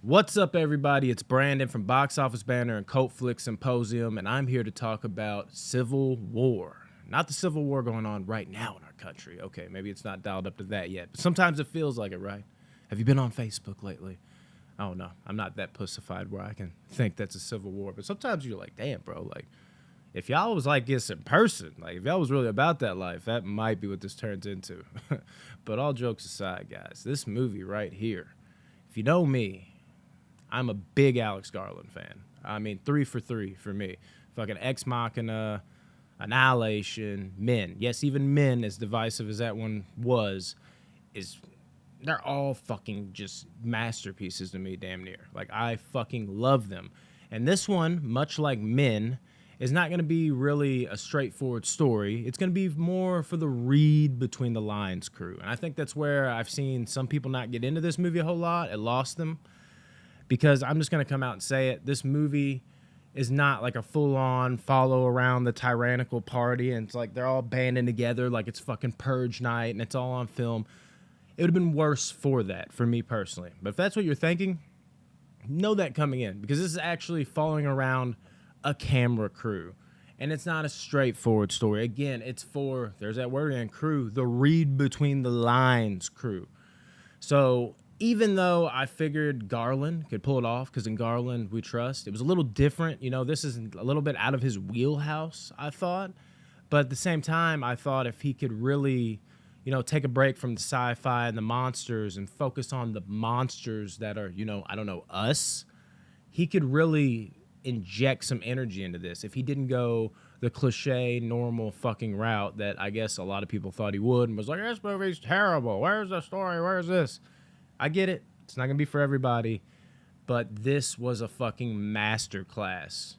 What's up, everybody? It's Brandon from Box Office Banner and Cult Flick Symposium, and I'm here to talk about Civil War. Not the Civil War going on right now in our country. Okay, maybe it's not dialed up to that yet, but sometimes it feels like it, right? Have you been on Facebook lately? Oh, no, I'm not that pussified where I can think that's a Civil War, but sometimes you're like, damn, bro, like, if y'all was like this in person, like, if y'all was really about that life, that might be what this turns into. But all jokes aside, guys, this movie right here, if you know me, I'm a big Alex Garland fan. I mean, 3 for 3 for me. Fucking Ex Machina, Annihilation, Men. Yes, even Men, as divisive as that one was, is they're all fucking just masterpieces to me, damn near. Like, I fucking love them. And this one, much like Men, is not going to be really a straightforward story. It's going to be more for the read between the lines crew. And I think that's where I've seen some people not get into this movie a whole lot. It lost them because I'm just going to come out and say it. This movie is not like a full-on follow around the tyrannical party and it's like they're all banding together like it's fucking purge night and it's all on film. It would have been worse for that, for me personally. But if that's what you're thinking, know that coming in, because this is actually following around a camera crew. And it's not a straightforward story. Again, it's for, there's that word again, crew, the read between the lines crew. So even though I figured Garland could pull it off, because in Garland we trust, it was a little different. You know, this is a little bit out of his wheelhouse, I thought. But at the same time, I thought if he could really, you know, take a break from the sci-fi and the monsters and focus on the monsters that are, you know, I don't know, us, he could really inject some energy into this. If he didn't go the cliche, normal fucking route that I guess a lot of people thought he would and was like, this movie's terrible. Where's the story? Where's this? I get it. It's not going to be for everybody. But this was a fucking masterclass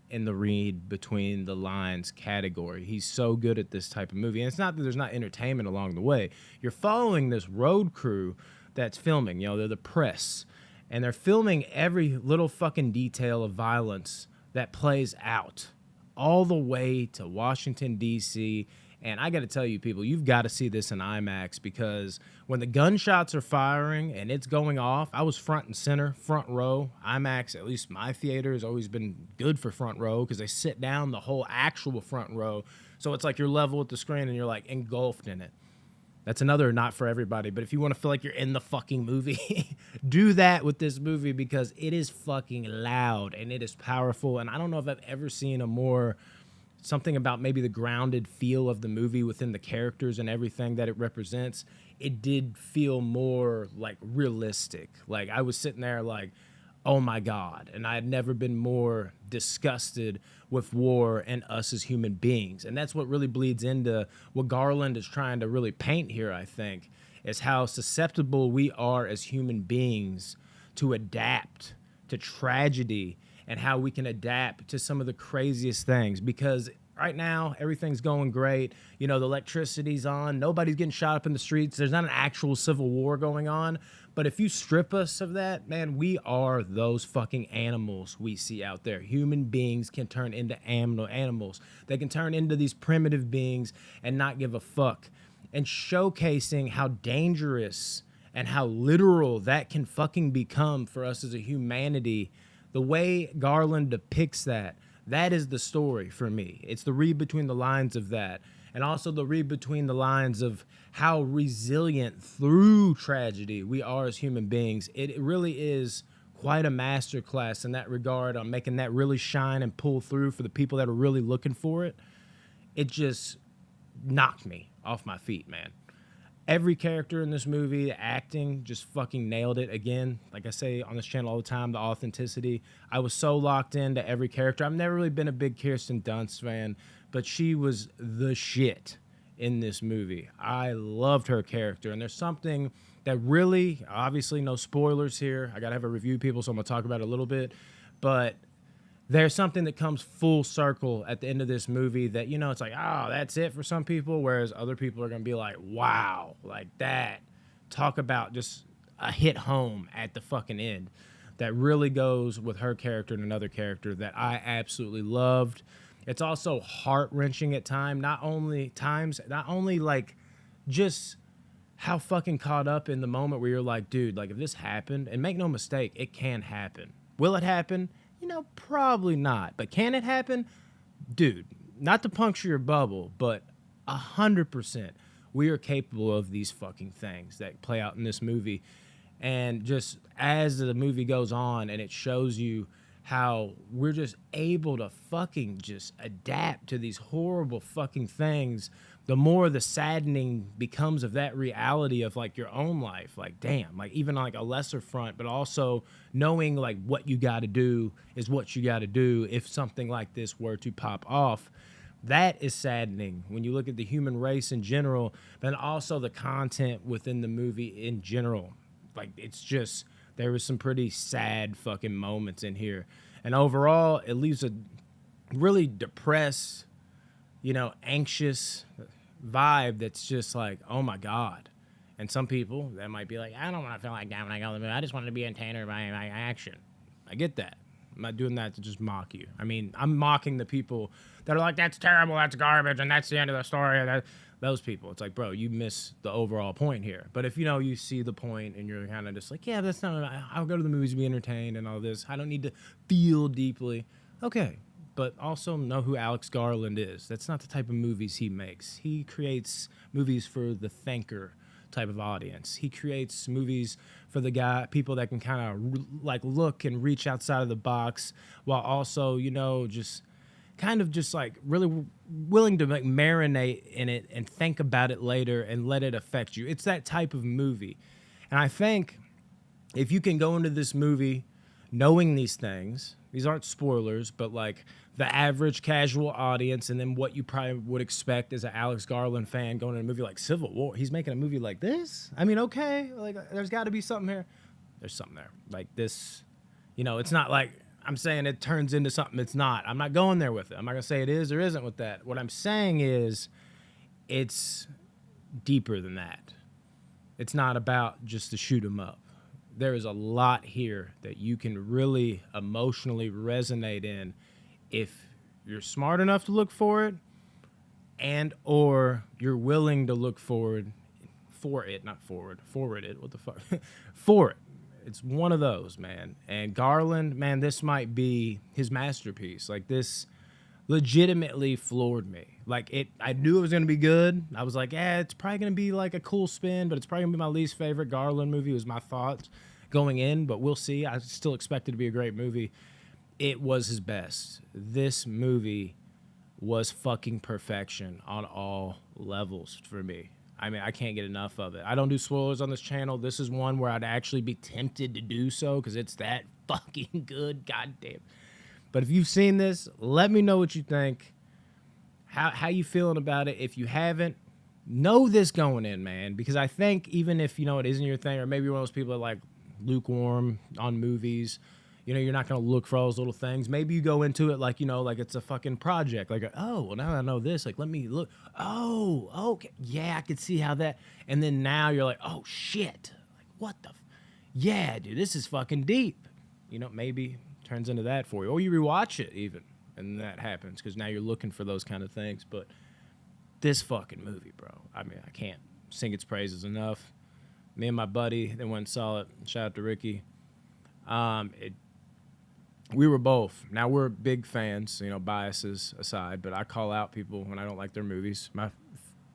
in the read between the lines category. He's so good at this type of movie. And it's not that there's not entertainment along the way. You're following this road crew that's filming. You know, they're the press. And they're filming every little fucking detail of violence that plays out all the way to Washington, D.C. And I got to tell you, people, you've got to see this in IMAX, because when the gunshots are firing and it's going off, I was front and center, front row. IMAX, at least my theater, has always been good for front row because they sit down the whole actual front row. So it's like you're level with the screen and you're like engulfed in it. That's another not for everybody, but if you want to feel like you're in the fucking movie, do that with this movie, because it is fucking loud and it is powerful. And I don't know if I've ever seen a more, something about maybe the grounded feel of the movie within the characters and everything that it represents. It did feel more like realistic. Like I was sitting there like, oh my God. And I had never been more disgusted with war and us as human beings. And that's what really bleeds into what Garland is trying to really paint here, I think, is how susceptible we are as human beings to adapt to tragedy and how we can adapt to some of the craziest things. Because right now, everything's going great. You know, the electricity's on. Nobody's getting shot up in the streets. There's not an actual civil war going on. But if you strip us of that, man, we are those fucking animals we see out there. Human beings can turn into animals. They can turn into these primitive beings and not give a fuck. And showcasing how dangerous and how literal that can fucking become for us as a humanity. The way Garland depicts that, that is the story for me. It's the read between the lines of that. And also the read between the lines of how resilient through tragedy we are as human beings. It really is quite a masterclass in that regard, on making that really shine and pull through for the people that are really looking for it. It just knocked me off my feet, man. Every character in this movie, the acting, just fucking nailed it. Again, like I say on this channel all the time, the authenticity. I was so locked into every character. I've never really been a big Kirsten Dunst fan, but she was the shit in this movie. I loved her character, and there's something that really, obviously no spoilers here. I gotta have a review, people, so I'm gonna talk about it a little bit, but there's something that comes full circle at the end of this movie that, you know, it's like, oh, that's it for some people, whereas other people are going to be like, wow, like that. Talk about just a hit home at the fucking end that really goes with her character and another character that I absolutely loved. It's also heart-wrenching at times, not only like just how fucking caught up in the moment where you're like, dude, like if this happened, and make no mistake, it can happen. Will it happen? You know, probably not. But can it happen? Dude, not to puncture your bubble, but 100%, we are capable of these fucking things that play out in this movie. And just as the movie goes on and it shows you how we're just able to fucking just adapt to these horrible fucking things, the more the saddening becomes of that reality of like your own life. Like, damn, like even like a lesser front, but also knowing like what you got to do is what you got to do if something like this were to pop off. That is saddening when you look at the human race in general, but also the content within the movie in general. Like, it's just, there was some pretty sad fucking moments in here. And overall, it leaves a really depressed, anxious vibe that's just like, oh my God. And some people that might be like, I don't want to feel like that when I go to the movie. I just want to be entertained by my action. I get that. I'm not doing that to just mock you. I mean, I'm mocking the people that are like, that's terrible, that's garbage, and that's the end of the story. Those people. It's like, bro, you miss the overall point here. But if, you see the point and you're kind of just like, yeah, that's not, I'll go to the movies to be entertained and all this. I don't need to feel deeply. Okay. But also know who Alex Garland is. That's not the type of movies he makes. He creates movies for the thinker type of audience. He creates movies for the people that can kind of like look and reach outside of the box while also, just kind of just like really willing to like marinate in it and think about it later and let it affect you. It's that type of movie. And I think if you can go into this movie knowing these things, these aren't spoilers, but like the average casual audience, and then what you probably would expect as an Alex Garland fan going to a movie like Civil War. He's making a movie like this? I mean, okay, like there's got to be something here. There's something there. Like this, it's not like I'm saying it turns into something it's not. I'm not going there with it. I'm not going to say it is or isn't with that. What I'm saying is it's deeper than that. It's not about just to shoot 'em up. There is a lot here that you can really emotionally resonate in if you're smart enough to look for it and or you're willing to look forward for it, not forward it, what the fuck? For it. It's one of those, man. And Garland, man, this might be his masterpiece. Like, this legitimately floored me. Like, I knew it was going to be good. I was like, yeah, it's probably going to be like a cool spin, but it's probably going to be my least favorite Garland movie was my thoughts going in, but we'll see. I still expect it to be a great movie. It was his best. This movie was fucking perfection on all levels for me. I mean, I can't get enough of it. I don't do spoilers on this channel. This is one where I'd actually be tempted to do so because it's that fucking good. Goddamn. But if you've seen this, let me know what you think. How you feeling about it? If you haven't, know this going in, man. Because I think even if, it isn't your thing, or maybe you're one of those people that like lukewarm on movies, you're not going to look for all those little things. Maybe you go into it like, like it's a fucking project. Like, oh, well, now I know this. Like, let me look. Oh, okay. Yeah, I could see how that. And then now you're like, oh, shit. Like, what the? Yeah, dude, this is fucking deep. Maybe turns into that for you. Or you rewatch it even, and that happens because now you're looking for those kind of things. But this fucking movie, bro. I mean, I can't sing its praises enough. Me and my buddy, they went and saw it. Shout out to Ricky. We were both. Now we're big fans, biases aside, but I call out people when I don't like their movies. My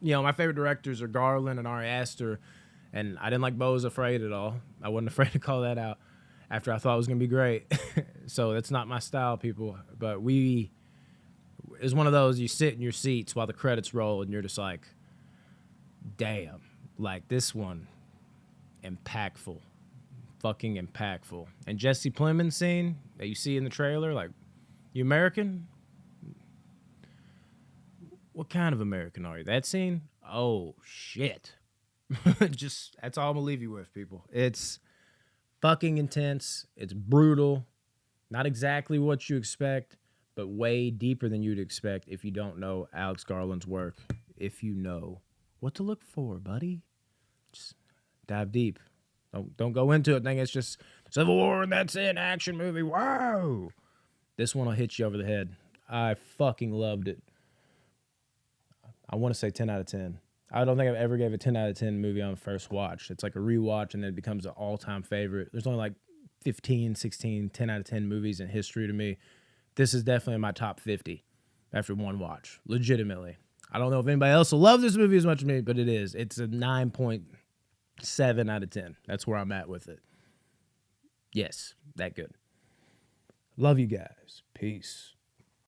favorite directors are Garland and Ari Aster, and I didn't like Beau is Afraid at all. I wasn't afraid to call that out after I thought it was going to be great. So that's not my style, people. But it's one of those, you sit in your seats while the credits roll, and you're just like, damn, like this one, impactful. Fucking impactful. And Jesse Plemons scene that you see in the trailer, like, you American? What kind of American are you? That scene? Oh, shit. Just, that's all I'm gonna leave you with, people. It's fucking intense. It's brutal. Not exactly what you expect, but way deeper than you'd expect if you don't know Alex Garland's work. If you know what to look for, buddy. Just dive deep. Don't go into it thinking it's just Civil War and that's it, action movie. Wow. This one will hit you over the head. I fucking loved it. I want to say 10 out of 10. I don't think I've ever gave a 10 out of 10 movie on first watch. It's like a rewatch and then it becomes an all-time favorite. There's only like 15, 16, 10 out of 10 movies in history to me. This is definitely in my top 50 after one watch. Legitimately. I don't know if anybody else will love this movie as much as me, but it is. It's a 9.7 out of 10. That's where I'm at with it. Yes, that good. Love you guys. Peace.